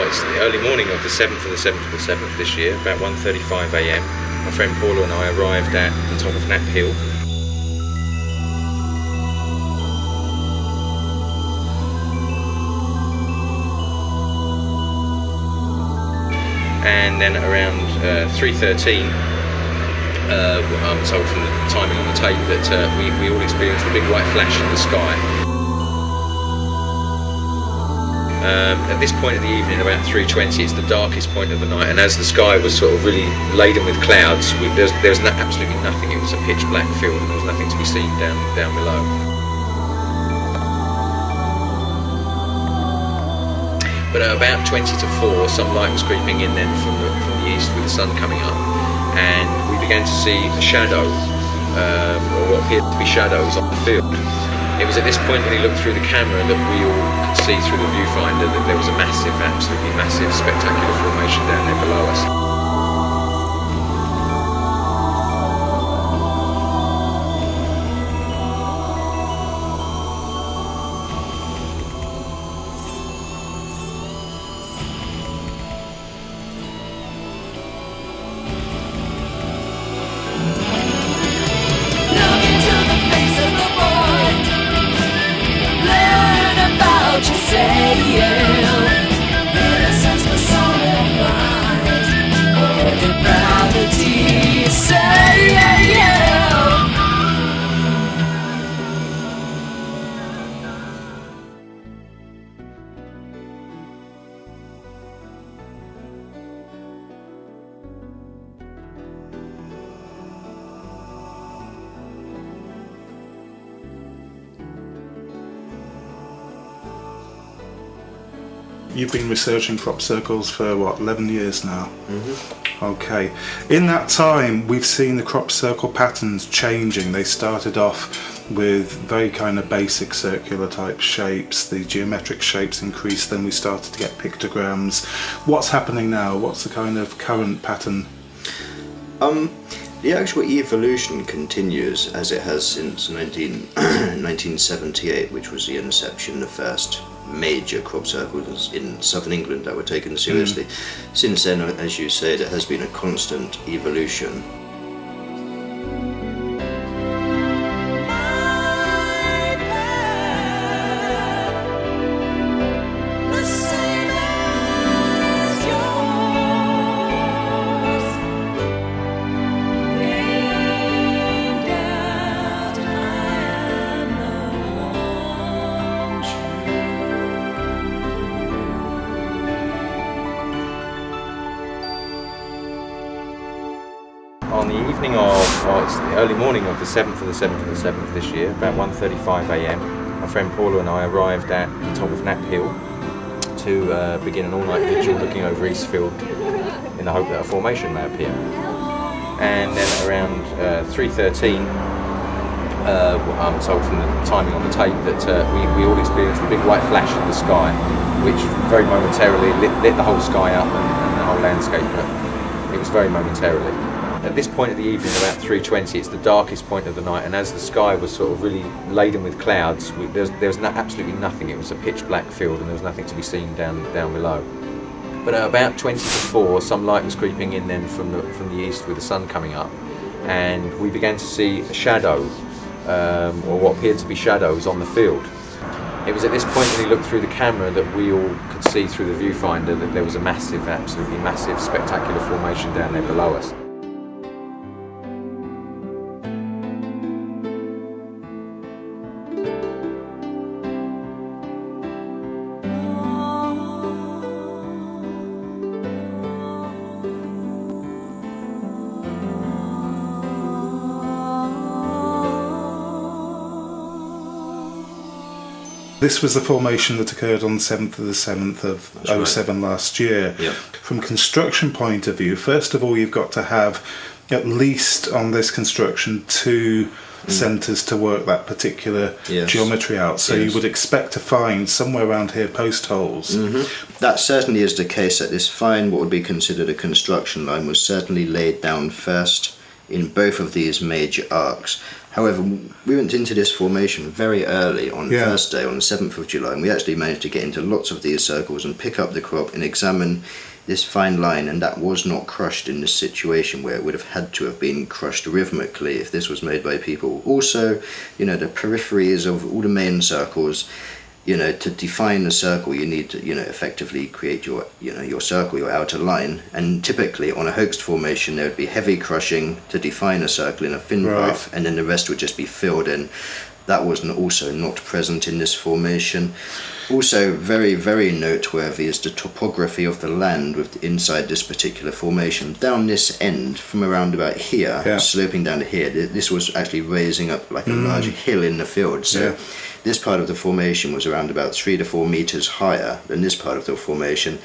It's the early morning of the 7th of the 7th of the 7th this year, about 1:35 AM. My friend Paula and I arrived at the top of Knapp Hill. And then around 3:13, I'm told from the timing on the tape that we all experienced a big white flash in the sky. At this point of the evening, about 3:20, it's the darkest point of the night, and as the sky was sort of really laden with clouds, there was absolutely nothing. It was a pitch black field, and there was nothing to be seen down below. But at about 20 to 4, some light was creeping in then from the east with the sun coming up, and we began to see a shadow, or what appeared to be shadows on the field. It was at this point when he looked through the camera that we all could see through the viewfinder that there was a massive, absolutely massive, spectacular formation down there below us. You've been researching crop circles for what, 11 years now? Mm-hmm. Okay. In that time, we've seen the crop circle patterns changing. They started off with very kind of basic circular type shapes. The geometric shapes increased, then we started to get pictograms. What's happening now? What's the kind of current pattern? The actual evolution continues as it has since 1978, which was the inception of the first major crop circles in southern England that were taken seriously. Since then, as you say, there has been a constant evolution. On the evening it's the early morning of the 7th of the 7th of the 7th this year, about 1:35 AM, my friend Paula and I arrived at the top of Knapp Hill to begin an all-night vigil looking over Eastfield in the hope that a formation may appear. And then around 3:13, I'm told from the timing on the tape that we all experienced a big white flash in the sky, which very momentarily lit the whole sky up and the whole landscape, but it was very momentarily. At this point of the evening, about 3:20, it's the darkest point of the night, and as the sky was sort of really laden with clouds, there was absolutely nothing. It was a pitch black field, and there was nothing to be seen down below. But at about 20 to 4, some light was creeping in then from the east with the sun coming up, and we began to see a shadow, or what appeared to be shadows on the field. It was at this point when he looked through the camera that we all could see through the viewfinder that there was a massive, absolutely massive, spectacular formation down there below us. This was the formation that occurred on the 7th of the 7th of 07 last year. Yep. From construction point of view, first of all, you've got to have, at least on this construction, two centres to work that particular geometry out. So you would expect to find somewhere around here post holes. That certainly is the case. That this fine, what would be considered a construction line, was certainly laid down first in both of these major arcs. However, we went into this formation very early on Yeah. first day, on the 7th of July, and we actually managed to get into lots of these circles and pick up the crop and examine this fine line, and that was not crushed in this situation where it would have had to have been crushed rhythmically if this was made by people. Also, you know, the peripheries of all the main circles, you know, to define a circle you need to, you know, effectively create your, you know, your circle, your outer line, and typically on a hoaxed formation there would be heavy crushing to define a circle in a thin growth, and then the rest would just be filled in. That was also not present in this formation. Also very, very noteworthy is the topography of the land inside this particular formation. Down this end, from around about here, sloping down to here, this was actually raising up like a large hill in the field. So this part of the formation was around about 3 to 4 meters higher than this part of the formation.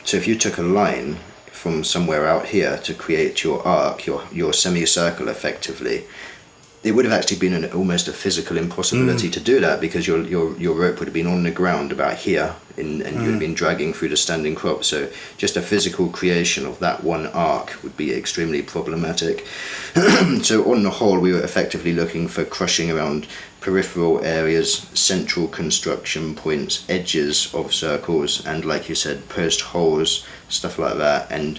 So if you took a line from somewhere out here to create your arc, your semicircle effectively, it would have actually been almost a physical impossibility to do that, because your rope would have been on the ground about here, and you would have been dragging through the standing crop. So just a physical creation of that one arc would be extremely problematic. So on the whole, we were effectively looking for crushing around peripheral areas, central construction points, edges of circles, and like you said, post holes, stuff like that. And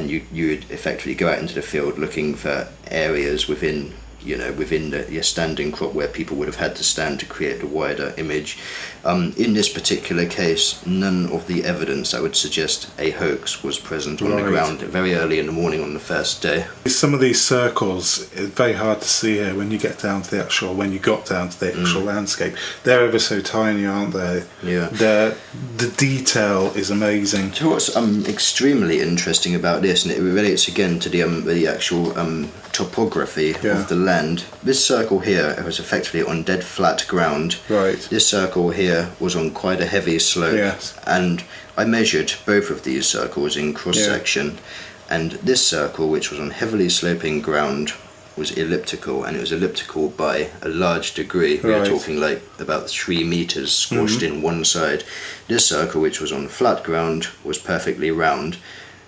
you would effectively go out into the field looking for areas within, you know, within your standing crop where people would have had to stand to create a wider image. In this particular case, none of the evidence that would suggest a hoax was present on the ground very early in the morning on the first day. Some of these circles, it's very hard to see here when you get down to the actual, when you got down to the actual landscape. They're ever so tiny, aren't they? Yeah. The detail is amazing. So what's extremely interesting about this, and it relates again to the actual topography of the land. This circle here was effectively on dead flat ground. Right. This circle here was on quite a heavy slope. Yes. And I measured both of these circles in cross section, and this circle, which was on heavily sloping ground, was elliptical, and it was elliptical by a large degree. We are talking like about 3 meters squashed in one side. This circle, which was on flat ground, was perfectly round.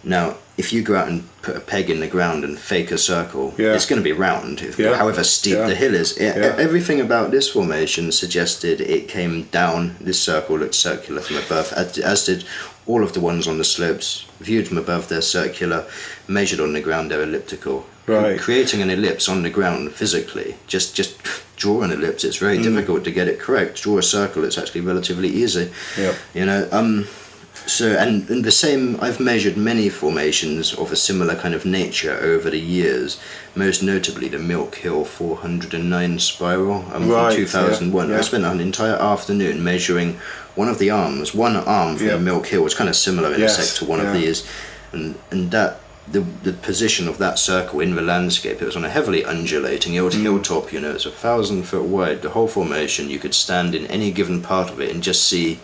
Now, if you go out and put a peg in the ground and fake a circle, it's going to be round, however steep the hill is. Everything about this formation suggested it came down. This circle looked circular from above, as did all of the ones on the slopes. Viewed from above, they're circular. Measured on the ground, they're elliptical. Right. Creating an ellipse on the ground physically, just draw an ellipse. It's very difficult to get it correct. Draw a circle, it's actually relatively easy. You know. So, and the same, I've measured many formations of a similar kind of nature over the years, most notably the Milk Hill 409 spiral from 2001. I spent an entire afternoon measuring one of the arms. One arm from the Milk Hill was kind of similar in effect to one of these, and that the position of that circle in the landscape, it was on a heavily undulating hilltop. You know, it's 1,000 foot wide. The whole formation, you could stand in any given part of it and just see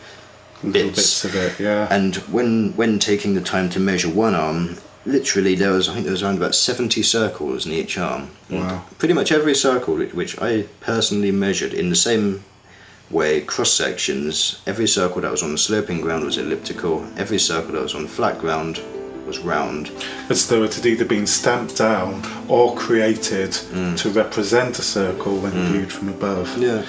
bits of it, and when taking the time to measure one arm, literally I think there was around about 70 circles in each arm. Wow. Pretty much every circle which I personally measured in the same way, cross sections, every circle that was on the sloping ground was elliptical, every circle that was on flat ground was round. As though it had either been stamped down or created to represent a circle when viewed from above. Yeah.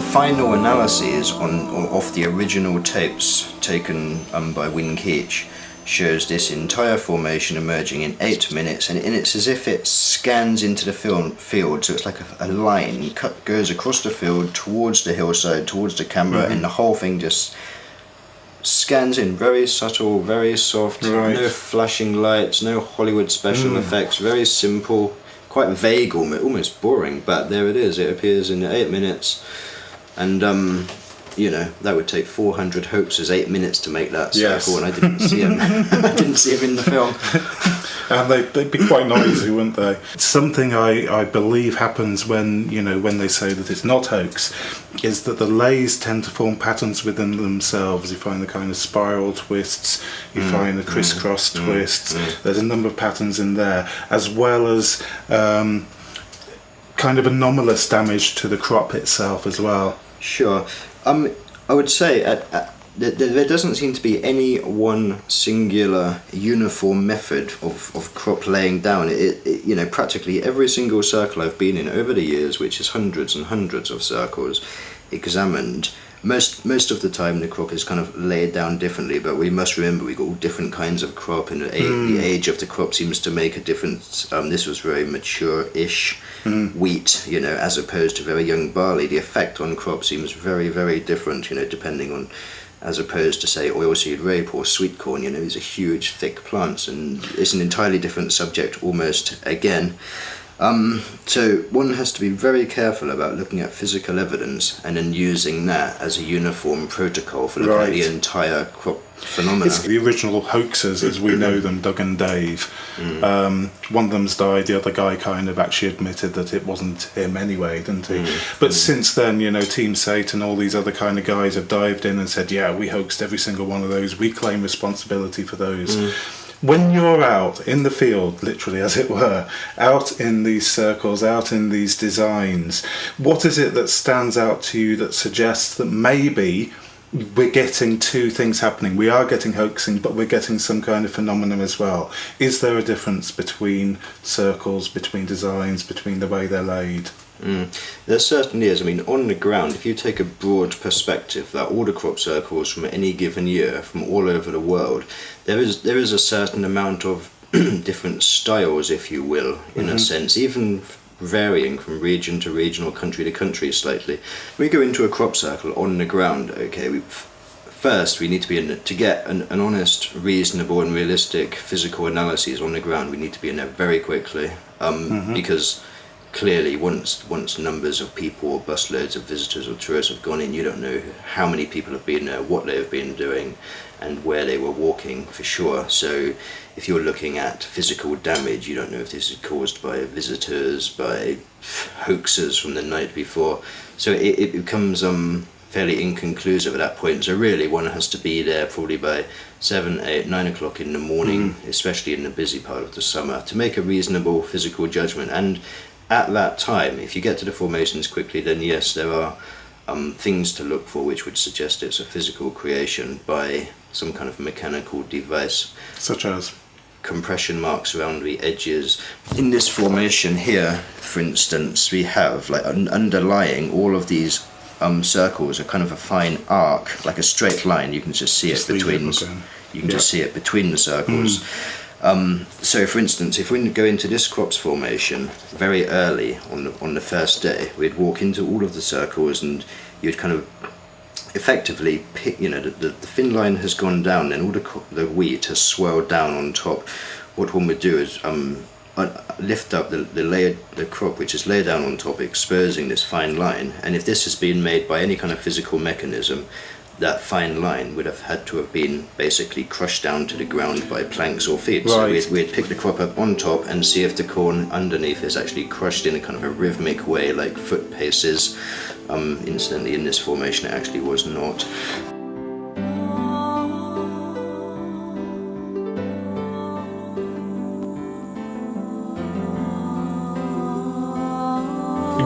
Final analyses of the original tapes taken by Wynne Keach shows this entire formation emerging in 8 minutes, and it's as if it scans into the field, so it's like a line goes across the field towards the hillside, towards the camera, and the whole thing just scans in, very subtle, very soft, no flashing lights, no Hollywood special effects, very simple, quite vague, almost boring, but there it is, it appears in 8 minutes. And you know, that would take 400 hoaxes 8 minutes to make that circle, and I didn't see him. I didn't see him in the film. And they'd be quite noisy, wouldn't they? Something I believe happens when they say that it's not hoax, is that the lays tend to form patterns within themselves. You find the kind of spiral twists, you find the crisscross twists. There's a number of patterns in there, as well as kind of anomalous damage to the crop itself as well. Sure. I would say there doesn't seem to be any one singular uniform method of crop laying down. You know, practically every single circle I've been in over the years, which is hundreds and hundreds of circles examined, most of the time the crop is kind of laid down differently, but we must remember we've got all different kinds of crop, and the age of the crop seems to make a difference. This was very mature-ish wheat, you know, as opposed to very young barley. The effect on crop seems very, very different, you know, depending on, as opposed to, say, oilseed rape or sweet corn. You know, these are huge, thick plants, and it's an entirely different subject almost again. So one has to be very careful about looking at physical evidence and then using that as a uniform protocol for looking at the entire crop phenomena. It's the original hoaxers as we know them, Doug and Dave. One of them's died, the other guy kind of actually admitted that it wasn't him anyway, didn't he? But since then, you know, Team Sate and all these other kind of guys have dived in and said, yeah, we hoaxed every single one of those, we claim responsibility for those. When you're out in the field, literally as it were, out in these circles, out in these designs, what is it that stands out to you that suggests that maybe we're getting two things happening? We are getting hoaxing, but we're getting some kind of phenomenon as well. Is there a difference between circles, between designs, between the way they're laid? There certainly is. I mean, on the ground, if you take a broad perspective that all the crop circles from any given year, from all over the world, there is a certain amount of different styles, if you will, in a sense, even varying from region to region or country to country slightly. We go into a crop circle on the ground, okay, first we need to be in it to get an honest, reasonable and realistic physical analysis on the ground. We need to be in there very quickly, because clearly once numbers of people or busloads of visitors or tourists have gone in, you don't know how many people have been there, what they have been doing and where they were walking for sure. So if you're looking at physical damage, you don't know if this is caused by visitors, by hoaxers from the night before. So it becomes fairly inconclusive at that point. So really one has to be there probably by 7, 8, 9 o'clock in the morning, especially in the busy part of the summer, to make a reasonable physical judgment. And at that time, if you get to the formations quickly, then yes, there are things to look for which would suggest it's a physical creation by some kind of mechanical device. Such as? Compression marks around the edges. In this formation here, for instance, we have like underlying all of these circles, a kind of a fine arc, like a straight line. You can just see it between. You can just see it between the circles. So for instance, if we go into this crops formation very early on the first day, we'd walk into all of the circles and you'd kind of effectively pick, you know, the thin line has gone down and all the wheat has swirled down on top. What one would do is lift up the crop which is laid down on top, exposing this fine line, and if this has been made by any kind of physical mechanism, that fine line would have had to have been basically crushed down to the ground by planks or feet. So we'd pick the crop up on top and see if the corn underneath is actually crushed in a kind of a rhythmic way, like foot paces. Incidentally, in this formation it actually was not.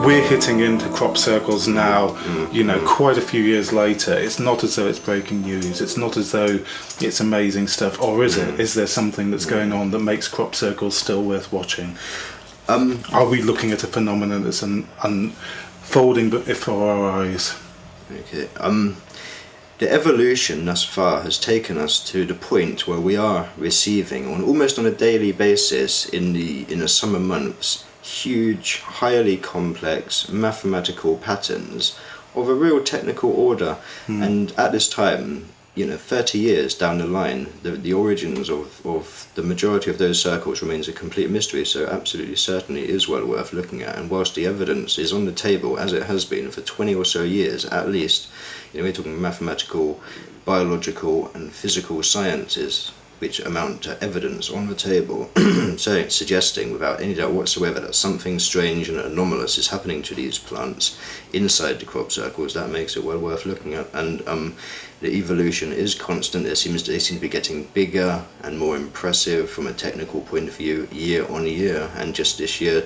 We're hitting into crop circles now, you know, quite a few years later. It's not as though it's breaking news. It's not as though it's amazing stuff. Or is it? Is there something that's going on that makes crop circles still worth watching? Are we looking at a phenomenon that's unfolding before our eyes? Okay. The evolution thus far has taken us to the point where we are receiving, almost on a daily basis in the summer months, huge, highly complex mathematical patterns of a real technical order. And at this time, you know, 30 years down the line, the origins of the majority of those circles remains a complete mystery. So absolutely certainly is well worth looking at. And whilst the evidence is on the table, as it has been for 20 or so years at least, you know, we're talking mathematical, biological and physical sciences which amount to evidence on the table, so it's suggesting without any doubt whatsoever that something strange and anomalous is happening to these plants inside the crop circles. That makes it well worth looking at. And the evolution is constant. They seem to be getting bigger and more impressive from a technical point of view year on year. And just this year,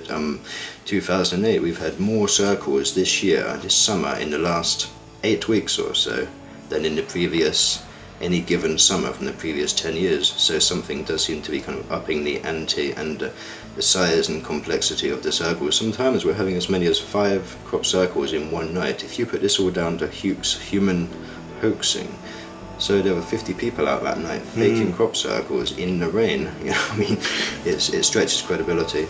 2008, we've had more circles this year, this summer, in the last 8 weeks or so, than in the previous, any given summer from the previous 10 years. So something does seem to be kind of upping the ante, and the size and complexity of the circles. Sometimes we're having as many as 5 crop circles in one night. If you put this all down to human hoaxing, so there were 50 people out that night faking crop circles in the rain. You know, I mean, it stretches credibility.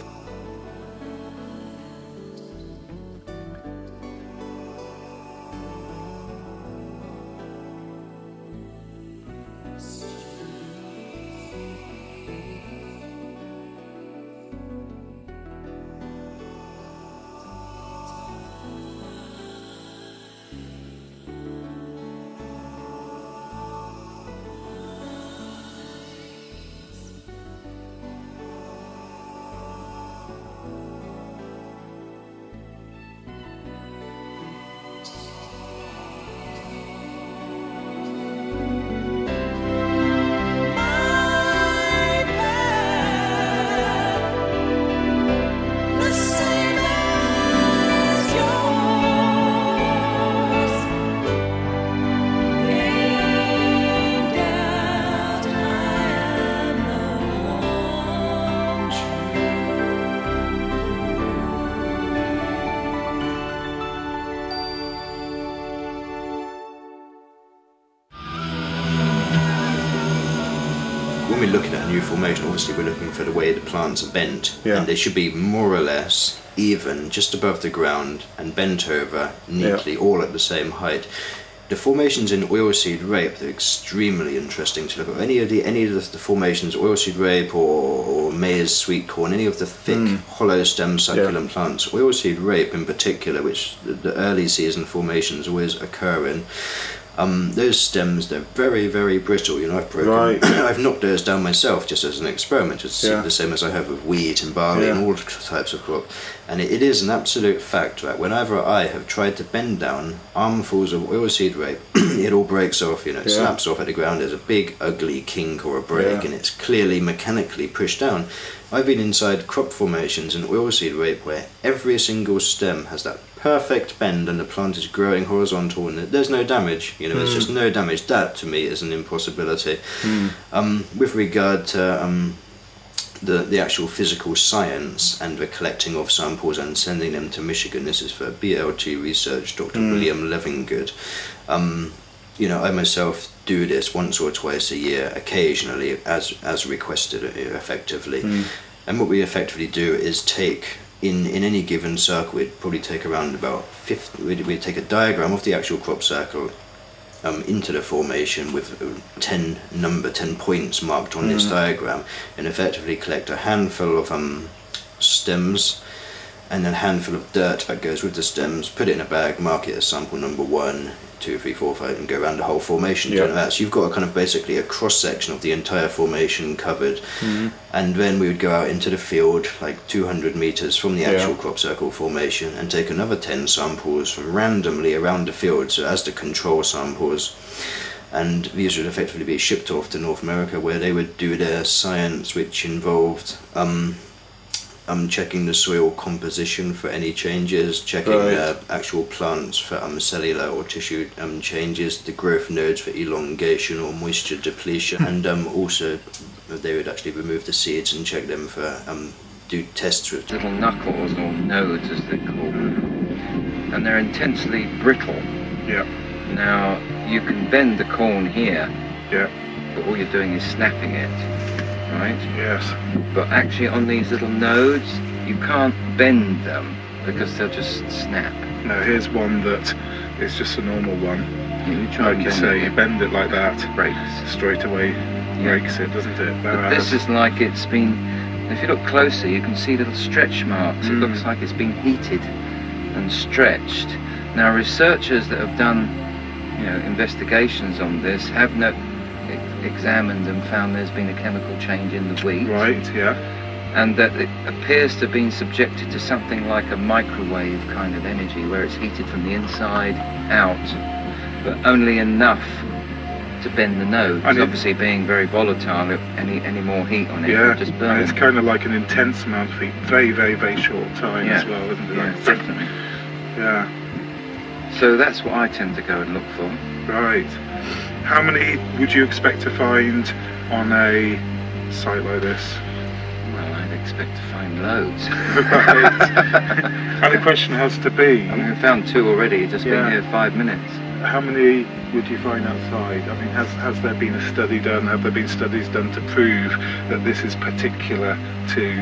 When we're looking at a new formation, obviously we're looking for the way the plants are bent, and they should be more or less even, just above the ground, and bent over neatly, all at the same height. The formations in oilseed rape, they're extremely interesting to look at. Any of the formations, oilseed rape or maize, sweet corn, any of the thick, hollow stem succulent plants, oilseed rape in particular, which the early season formations always occur in. Those stems, they're very, very brittle. You know, I've knocked those down myself just as an experiment, just the same as I have with wheat and barley and all types of crop. And it is an absolute fact that whenever I have tried to bend down armfuls of oilseed rape, it all breaks off. You know, it snaps off at the ground. There's a big, ugly kink or a break, and it's clearly mechanically pushed down. I've been inside crop formations in oilseed rape where every single stem has that perfect bend and the plant is growing horizontal and there's no damage. You know, there's just no damage. That to me is an impossibility. With regard to the actual physical science and the collecting of samples and sending them to Michigan, this is for BLT research, Dr. William Levingood. You know, I myself do this once or twice a year, occasionally, as requested, effectively. And what we effectively do is take, in any given circle, we'd probably take around about 50, we'd take a diagram of the actual crop circle into the formation with 10 points marked on this diagram, and effectively collect a handful of stems and a handful of dirt that goes with the stems, put it in a bag, mark it as sample number 1, 2, 3, 4, 5, and go around the whole formation. So you've got a kind of basically a cross section of the entire formation covered, and then we would go out into the field like 200 meters from the actual crop circle formation and take another 10 samples randomly around the field, so as the control samples. And these would effectively be shipped off to North America, where they would do their science, which involved checking the soil composition for any changes, checking actual plants for cellular or tissue changes, the growth nodes for elongation or moisture depletion, and also they would actually remove the seeds and check them for do tests with little knuckles or nodes, as they're called, and they're intensely brittle. Now you can bend the corn here, but all you're doing is snapping it. Right? But actually on these little nodes, you can't bend them because they'll just snap. No, here's one that is just a normal one. You try like you say, you bend it like that, breaks straight away, breaks it, doesn't it? But this is like it's been, if you look closer, you can see little stretch marks. It looks like it's been heated and stretched. Now researchers that have done, you know, investigations on this have examined and found there's been a chemical change in the wheat. And that it appears to have been subjected to something like a microwave kind of energy, where it's heated from the inside out, but only enough to bend the nodes. And obviously being very volatile, any more heat on it will just burn. And it's kind of like an intense amount of heat, very, very, very short time as well, isn't it? Definitely. So that's what I tend to go and look for. Right. How many would you expect to find on a site like this? Well, I'd expect to find loads. Right. And the question has to be, I mean, we found 2 already, just been here 5 minutes. how many would you find outside? I mean, has there been a study done? Have there been studies done to prove that this is particular to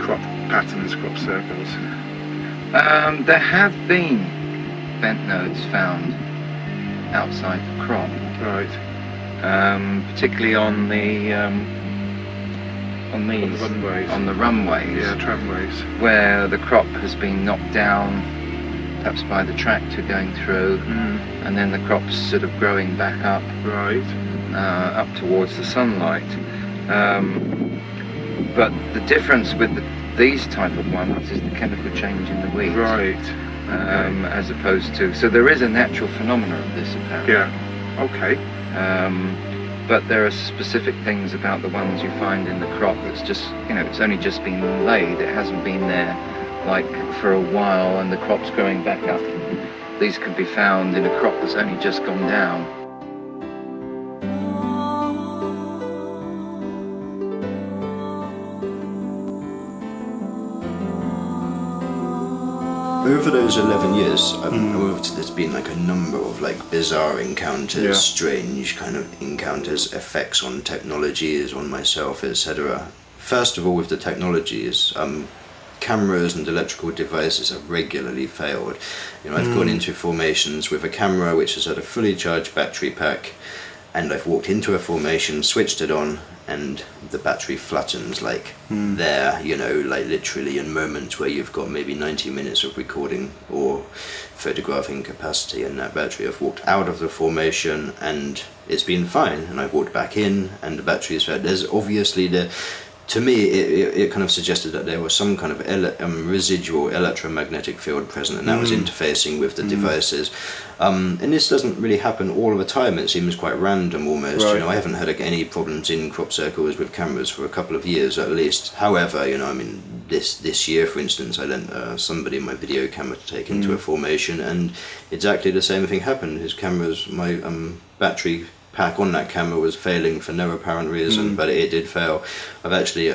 crop patterns, crop circles? There have been bent nodes found outside the crop. Right. Particularly on the runways. on the runways, Yeah, tramways. where the crop has been knocked down, perhaps by the tractor going through, and then the crop's sort of growing back up, Right. up towards the sunlight. But the difference with these type of ones is the chemical change in the weeds, Right. as opposed to. So there is a natural phenomena of this apparently. Yeah. Okay. But there are specific things about the ones you find in the crop that's just, it's only just been laid. It hasn't been there like for a while and the crop's growing back up. These can be found in a crop that's only just gone down. Over those 11 years, there's been like a number of like bizarre encounters, strange kind of encounters, effects on technologies, on myself, etc. First of all, with the technologies, cameras and electrical devices have regularly failed. I've gone into formations with a camera which has had a fully charged battery pack, and I've walked into a formation, switched it on, and the battery flattens like there, like literally in moments where you've got maybe 90 minutes of recording or photographing capacity in that battery. I've walked out of the formation and it's been fine, and I've walked back in and the battery is fed. There's obviously to me, it kind of suggested that there was some kind of residual electromagnetic field present, and that was interfacing with the devices. And this doesn't really happen all of the time. It seems quite random almost. Right. I haven't had any problems in crop circles with cameras for a couple of years at least. However, this year, for instance, I lent somebody my video camera to take into a formation, and exactly the same thing happened. His camera's, my battery pack on that camera was failing for no apparent reason, but it did fail. I've actually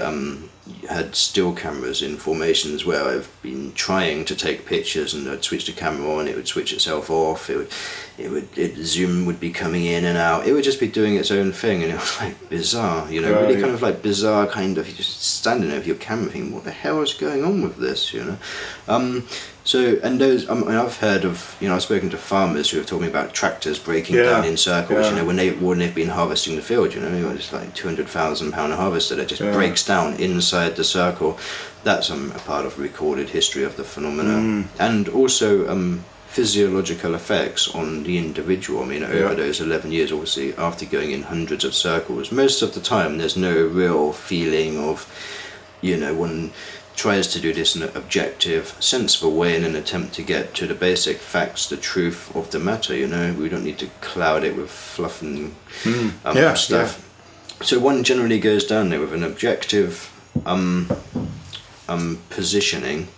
had still cameras in formations where I've been trying to take pictures, and I'd switch the camera on, it would switch itself off, zoom would be coming in and out, it would just be doing its own thing, and it was like bizarre, really kind of like bizarre kind of, you're just standing there with your camera thinking, what the hell is going on with this, So, and those, I've heard of, I've spoken to farmers who have told me about tractors breaking down in circles, when they've been harvesting the field, it's like £200,000 harvester that just breaks down inside the circle. That's a part of recorded history of the phenomena. And also physiological effects on the individual. Over those 11 years, obviously, after going in hundreds of circles, most of the time there's no real feeling of, one tries to do this in an objective, sensible way in an attempt to get to the basic facts, the truth of the matter, we don't need to cloud it with fluff and stuff. So one generally goes down there with an objective positioning,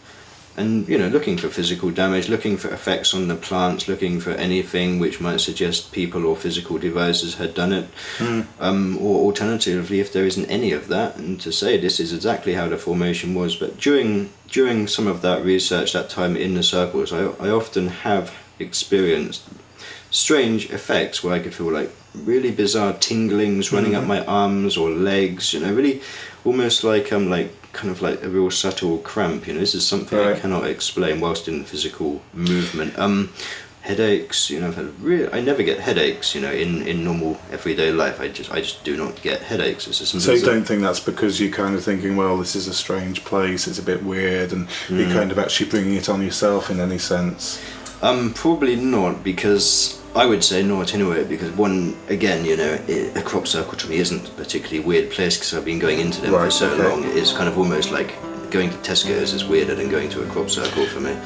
and looking for physical damage, looking for effects on the plants, looking for anything which might suggest people or physical devices had done it, or alternatively, if there isn't any of that, and to say this is exactly how the formation was. But during some of that research, that time in the circles, I often have experienced strange effects where I could feel like really bizarre tinglings running up my arms or legs, really almost like kind of like a real subtle cramp. This is something I cannot explain whilst in physical movement. Headaches, I never get headaches, in normal everyday life. I just do not get headaches. It's just So you don't think that's because you're kind of thinking, well, this is a strange place, it's a bit weird, and you're kind of actually bringing it on yourself in any sense? Probably not, because I would say not anyway, because one, again, a crop circle to me isn't a particularly weird place because I've been going into them for so long. It's kind of almost like going to Tesco's is weirder than going to a crop circle for me.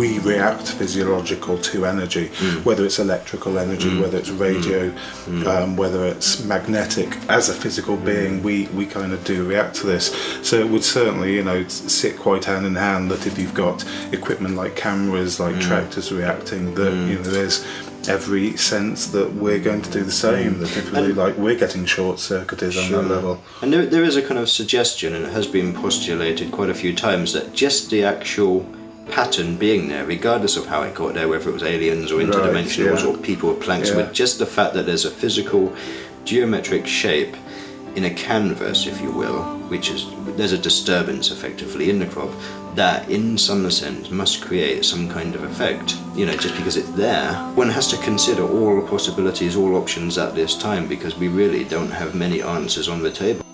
we react physiological to energy, whether it's electrical energy, whether it's radio, whether it's magnetic. As a physical being, we kind of do react to this. So it would certainly, you know, sit quite hand in hand that if you've got equipment like cameras, like tractors reacting, that you know, there's every sense that we're going to do the same, that if we, like, we're getting short-circuited on that level. And there is a kind of suggestion, and it has been postulated quite a few times, that just the actual pattern being there, regardless of how it got there, whether it was aliens or interdimensionals or people with planks, with just the fact that there's a physical geometric shape in a canvas, if you will, which is, there's a disturbance effectively in the crop, that in some sense must create some kind of effect, you know, just because it's there. One has to consider all possibilities, all options at this time, because we really don't have many answers on the table.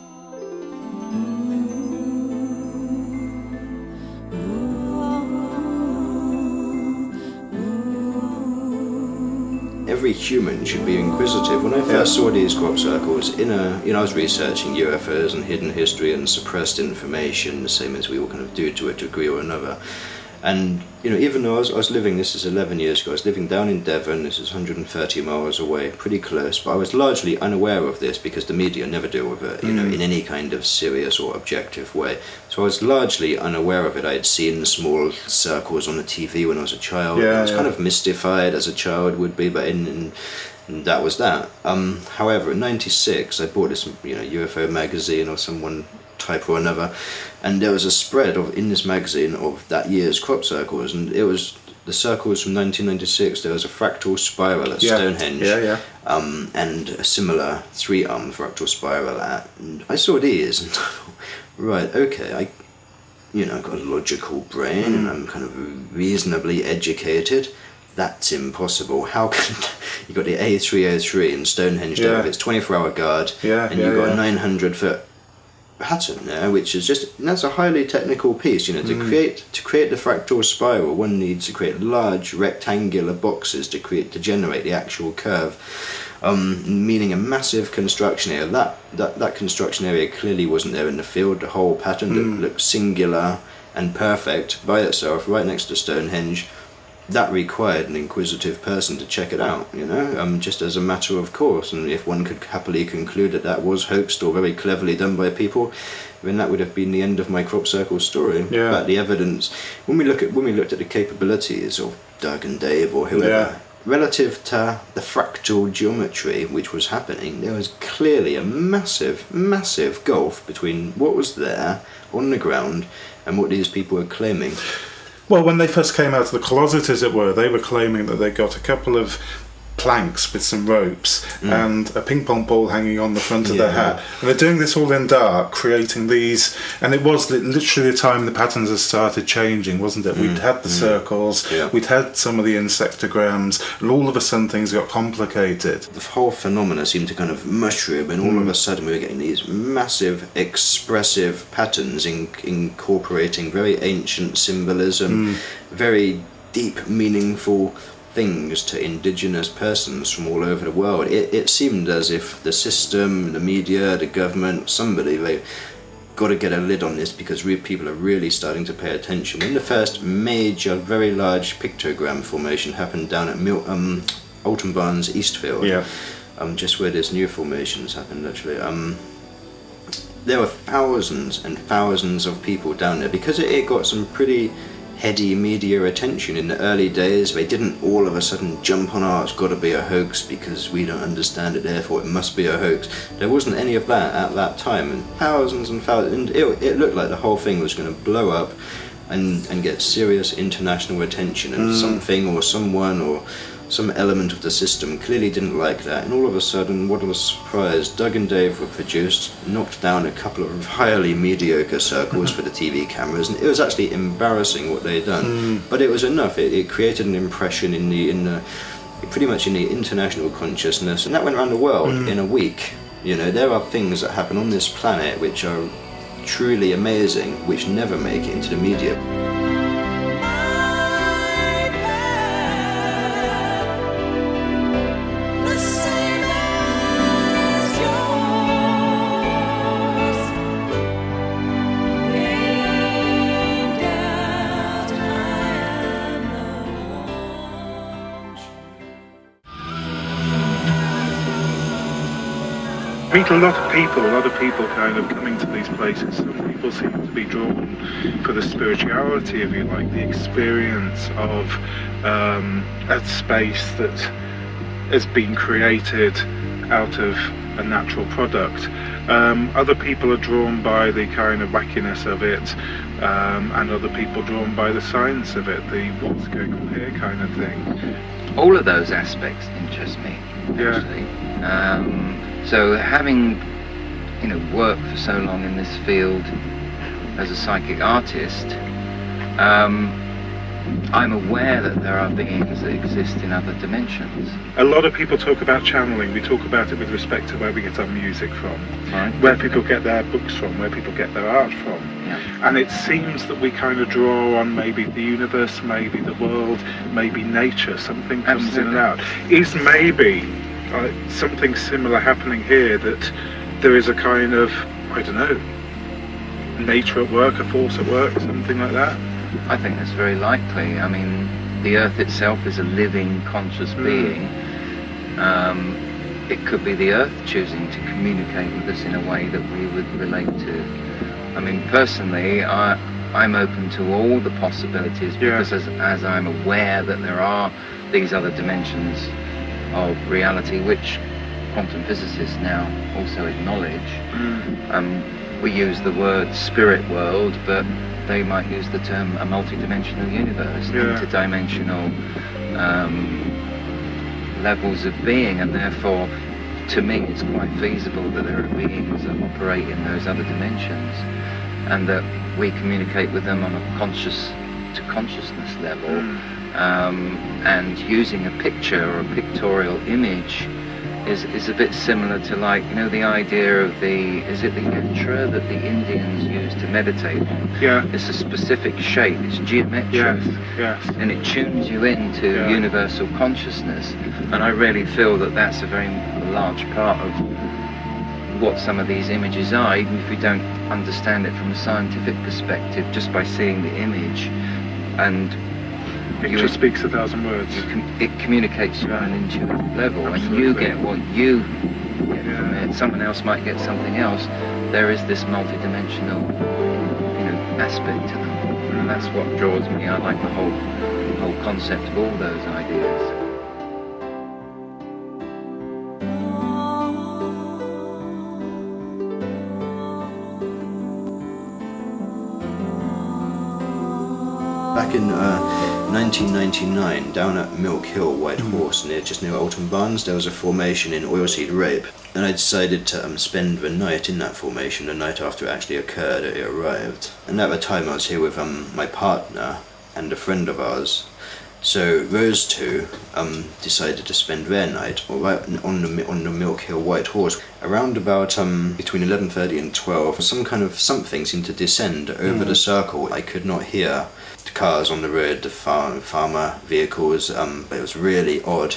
Every human should be inquisitive. When I first saw these crop circles, I was researching UFOs and hidden history and suppressed information, the same as we all kind of do to a degree or another. And, you know, even though I was living, this is 11 years ago, I was living down in Devon, this is 130 miles away, pretty close, but I was largely unaware of this because the media never deal with it, you know, in any kind of serious or objective way. So I was largely unaware of it. I had seen the small circles on the TV when I was a child. I was kind of mystified, as a child would be, but and that was that. However, in '96, I bought this, you know, UFO magazine or someone type or another, and there was a spread in this magazine of that year's crop circles, and it was the circles from 1996. There was a fractal spiral at Stonehenge, and a similar 3-arm fractal spiral and I saw these and right, okay, I've got a logical brain and I'm kind of reasonably educated. That's impossible. How can you got the A303 in Stonehenge there with its 24-hour guard, and you've got a 900-foot pattern there, which is that's a highly technical piece, you know. To create the fractal spiral, one needs to create large rectangular boxes to generate the actual curve, meaning a massive construction area. That construction area clearly wasn't there in the field. The whole pattern that looked singular and perfect by itself right next to Stonehenge, that required an inquisitive person to check it out, you know, just as a matter of course. And if one could happily conclude that that was hoaxed or very cleverly done by people, then that would have been the end of my crop circle story. But the evidence, when we looked at the capabilities of Doug and Dave or whoever, relative to the fractal geometry which was happening, there was clearly a massive, massive gulf between what was there on the ground and what these people were claiming. Well, when they first came out of the closet, as it were, they were claiming that they got a couple of planks with some ropes and a ping pong ball hanging on the front of their hat, and they're doing this all in dark, creating these, and it was literally the time the patterns had started changing, wasn't it? We'd had the circles, we'd had some of the insectograms, and all of a sudden things got complicated. The whole phenomena seemed to kind of mushroom, and all of a sudden we were getting these massive expressive patterns incorporating very ancient symbolism, very deep meaningful things to indigenous persons from all over the world. It seemed as if the system, the media, the government, somebody, they've got to get a lid on this, because people are really starting to pay attention. When the first major, very large pictogram formation happened down at Alton Barnes Eastfield, just where this new formations happened actually, there were thousands and thousands of people down there, because it got some pretty heady media attention in the early days. They didn't all of a sudden jump on, it's got to be a hoax because we don't understand it, therefore it must be a hoax. There wasn't any of that at that time, and thousands and thousands, and it looked like the whole thing was going to blow up and get serious international attention, and something or someone or some element of the system clearly didn't like that, and all of a sudden, what a surprise, Doug and Dave were produced, knocked down a couple of highly mediocre circles for the TV cameras, and it was actually embarrassing what they'd done, but it was enough. It created an impression pretty much in the international consciousness, and that went around the world in a week. You know, there are things that happen on this planet which are truly amazing, which never make it into the media. meet a lot of people kind of coming to these places. Some people seem to be drawn for the spirituality, if you like, the experience of a space that has been created out of a natural product. Other people are drawn by the kind of wackiness of it, and other people drawn by the science of it, the what's going on here kind of thing. All of those aspects interest me, actually. So having, worked for so long in this field as a psychic artist, I'm aware that there are beings that exist in other dimensions. A lot of people talk about channeling. We talk about it with respect to where we get our music from, Right. where people get their books from, where people get their art from. Yeah. And it seems that we kind of draw on maybe the universe, maybe the world, maybe nature. Something comes in and out. Is maybe something similar happening here, that there is a kind of, I don't know, nature at work, a force at work, something like that? I think that's very likely. I mean, the Earth itself is a living, conscious being. It could be the Earth choosing to communicate with us in a way that we would relate to. I mean, personally, I'm open to all the possibilities, because as I'm aware that there are these other dimensions of reality, which quantum physicists now also acknowledge. We use the word spirit world, but they might use the term a multi-dimensional universe, interdimensional levels of being, and therefore, to me, it's quite feasible that there are beings that operate in those other dimensions, and that we communicate with them on a conscious-to-consciousness level, and using a picture or a pictorial image is a bit similar to, like, the idea of is it the yantra that the Indians use to meditate on? Yeah. It's a specific shape, it's geometric, Yes. and it tunes you into universal consciousness, and I really feel that that's a very large part of what some of these images are, even if we don't understand it from a scientific perspective, just by seeing the image. And Picture speaks 1,000 words. it communicates on an intuitive level, and you get what you get from it. Someone else might get something else. There is this multi-dimensional, aspect to them, and that's what draws me. I like the whole concept of all those ideas. Back in 1999, down at Milk Hill, White Horse, just near Alton Barnes, there was a formation in oilseed rape, and I decided to spend the night in that formation the night after it actually occurred. It arrived, and at the time I was here with my partner and a friend of ours. So those two decided to spend their night right on the Milk Hill White Horse. Around about between 11:30 and 12, something seemed to descend over the circle. I could not hear the cars on the road, the farmer vehicles, but it was really odd.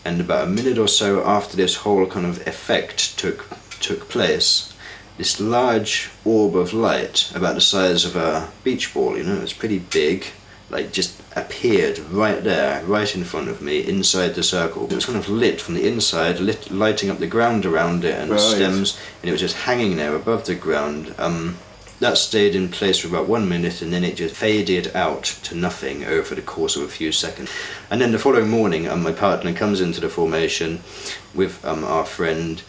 And about a minute or so after this whole kind of effect took place, this large orb of light, about the size of a beach ball, it was pretty big, like just appeared right there, right in front of me, inside the circle. It was kind of lit from the inside, lighting up the ground around it and the stems, and it was just hanging there above the ground. That stayed in place for about 1 minute, and then it just faded out to nothing over the course of a few seconds. And then the following morning, my partner comes into the formation with our friend,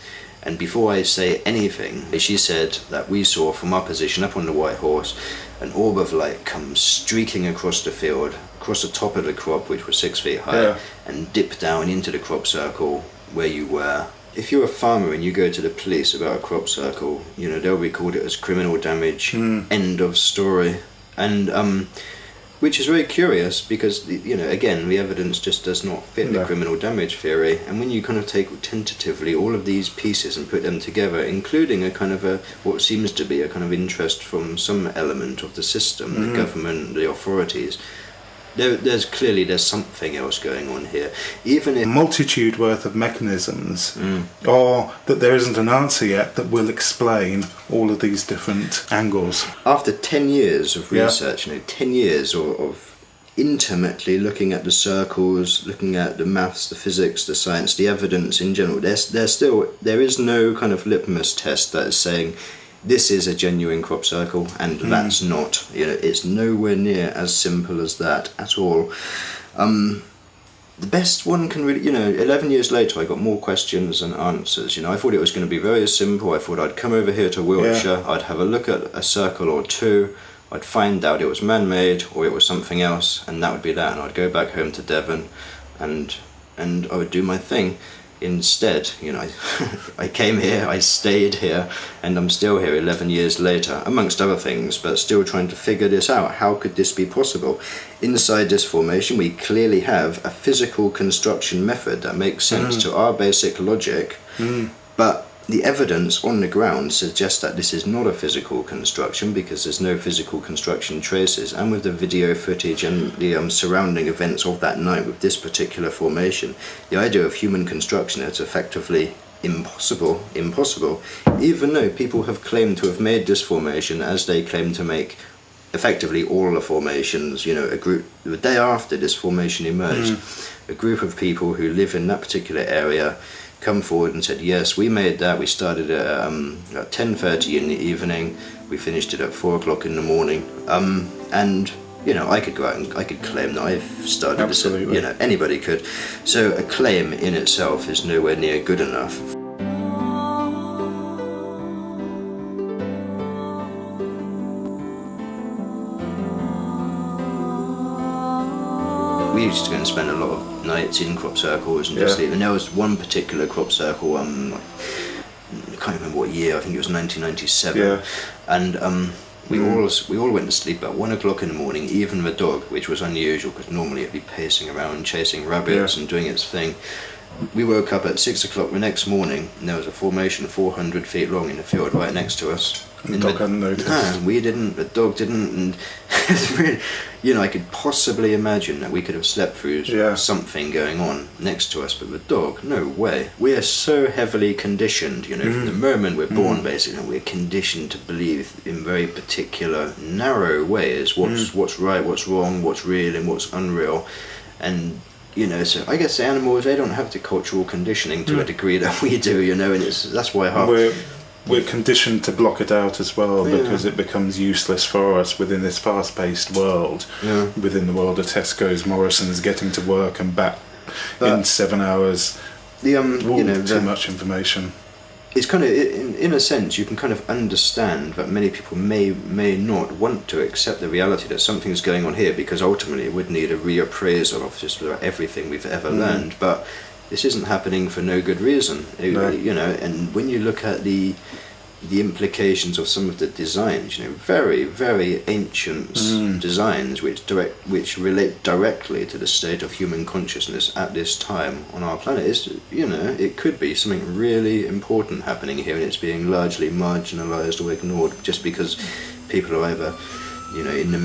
and before I say anything, she said that we saw from our position up on the White Horse an orb of light come streaking across the field, across the top of the crop, which was 6 feet high, and dip down into the crop circle where you were. If you're a farmer and you go to the police about a crop circle, they'll record it as criminal damage, end of story. And which is very curious, because again, the evidence just does not fit the criminal damage theory. And when you kind of take tentatively all of these pieces and put them together, including a kind of what seems to be a kind of interest from some element of the system, the government, the authorities, there's clearly something else going on here. Even if a multitude worth of mechanisms, or that there isn't an answer yet that will explain all of these different angles. After 10 years of research, 10 years of intimately looking at the circles, looking at the maths, the physics, the science, the evidence in general, there is no kind of litmus test that is saying this is a genuine crop circle and that's not. You know, it's nowhere near as simple as that at all. The best one can really, you know, 11 years later I got more questions than answers. You know, I thought it was going to be very simple. I thought I'd come over here to Wiltshire, I'd have a look at a circle or two, I'd find out it was man-made or it was something else, and that would be that, and I'd go back home to Devon and I would do my thing. Instead, you know, I came here, I stayed here, and I'm still here 11 years later, amongst other things, but still trying to figure this out. How could this be possible? Inside this formation, we clearly have a physical construction method that makes sense to our basic logic, but the evidence on the ground suggests that this is not a physical construction because there's no physical construction traces, and with the video footage and the surrounding events of that night with this particular formation, the idea of human construction is effectively impossible, even though people have claimed to have made this formation as they claim to make effectively all the formations. You know, the day after this formation emerged, a group of people who live in that particular area come forward and said, yes, we made that. We started at 10:30 in the evening. We finished it at 4 o'clock in the morning. And you know, I could go out and I could claim that I've started this. You know, anybody could. So a claim in itself is nowhere near good enough. We used to go and spend a lot of nights in crop circles and just sleep. And there was one particular crop circle, I can't remember what year, I think it was 1997. And we all went to sleep at 1 o'clock in the morning, even the dog, which was unusual because normally it'd be pacing around chasing rabbits and doing its thing. We woke up at 6 o'clock the next morning and there was a formation 400 feet long in the field right next to us. And the dog hadn't noticed. No, we didn't, the dog didn't, and it's really, you know, I could possibly imagine that we could have slept through something going on next to us, but the dog, no way. We are so heavily conditioned, you know, from the moment we're born, basically, we're conditioned to believe in very particular, narrow ways what's right, what's wrong, what's real and what's unreal. And you know, so I guess the animals, they don't have the cultural conditioning to a degree that we do, you know, and that's why we're conditioned to block it out as well, because it becomes useless for us within this fast-paced world, within the world of Tesco's, Morrison's, getting to work and back in 7 hours. You know, too much information. It's kind of, in a sense, you can kind of understand that many people may not want to accept the reality that something's going on here, because ultimately it would need a reappraisal of just about everything we've ever learned. But this isn't happening for no good reason, you know. And when you look at the implications of some of the designs, you know, very, very ancient designs which relate directly to the state of human consciousness at this time on our planet, is, you know, it could be something really important happening here, and it's being largely marginalized or ignored just because people are either, you know, in the